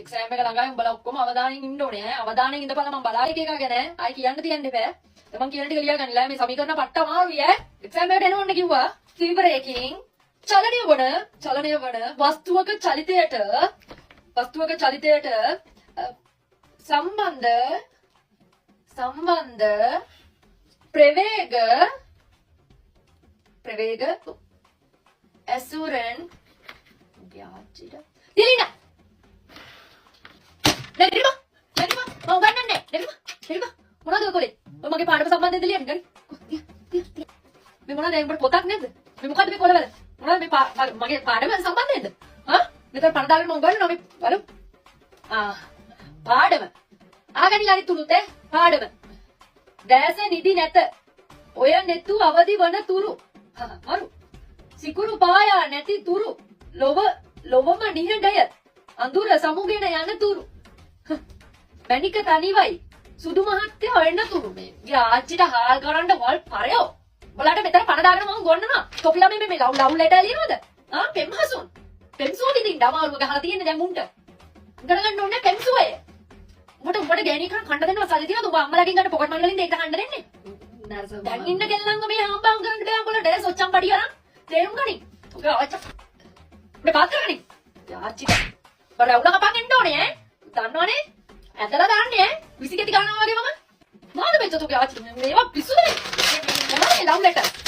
Exam එක ළඟයි උඹලා ඔක්කොම අවධානයෙන් ඉන්න ඕනේ ඈ. අවධානයෙන් ඉඳපළ මම බලා එක ගාගෙන ආයි කියන්න තියන්න එපා. මම කියන ටික ලියා ගන්නලා මේ සමීකරණ පට්ට අමාරුයි ඈ. එක්සෑම් එකට එන්න ඕනේ කිව්වා. ත්‍රිවරයකින් චලනය වන වස්තුවක චලිතයට සම්බන්ධ ප්‍රවේග ඇසුරෙන් ව්‍යාජිර දිලිනා නැගිටිපා මම ගන්නන්නේ නැගිටිපා මොනවද ඔය කොලේ ඔය මගේ පාඩම සම්බන්ධයෙන් ලියන්න ගනි මේ මොනවද උඹට පොතක් නේද මේ මොකද්ද මේ කොලවල මොනවද මේ මගේ පාඩම සම්බන්ධයෙන්ද මෙතන පණ දාගෙන මම ගන්නවා මේ බලමු පාඩම ආගනි ගනි තුරුත් පාඩම දැස නිදි නැත ඔය නෙතු අවදි වන තුරු මරු සිකුරු පායා නැති තුරු ලොවම නිහඬය අඳුර සමුගෙන යන තුරු මැනික තනිවයි සුදු මහත්ය හොයන තුරු මේ ආච්චිට හාල් කරන්න වල් පරයෝ ඔයාලට මෙතන පණ දාගෙන මම ගොන්නනවා තොපිලා මේ ලව් ලෙටර් ලියනවද පෙම්හසුන් පෙම්සුව ඉතින් දමාරුව ගහලා තියෙන්නේ දැන් මුන්ට ඉගෙන ගන්න ඕනේ පෙම්සුවේ උඹට ගෑණි කරන් කන්න දෙනවා සල්ලි තියනද උඹ අම්මලාගෙන් ගන්න පොකට් මනි වලින් දෙක කන්න දෙන්නේ දැන් ඉන්න කෙල්ලන්ග මේ හම්බම් කරන්න බෑ උඹලට සොච්චම් පඩි අරන් තේරුම් ගනි ඔක ආච්චා උඹ පාත් කරගනි ආච්චිට බර උල කපන් එන්න ඕනේ ඈ දන්නවනේ ඇදලා දාන්නේ ඈ විසිකෙති ගන්නවා වගේ මම මොනවද මෙච්චර ඔක ආච්චි මේවා පිස්සුද නේ මොනවද ලව් ලෙටර්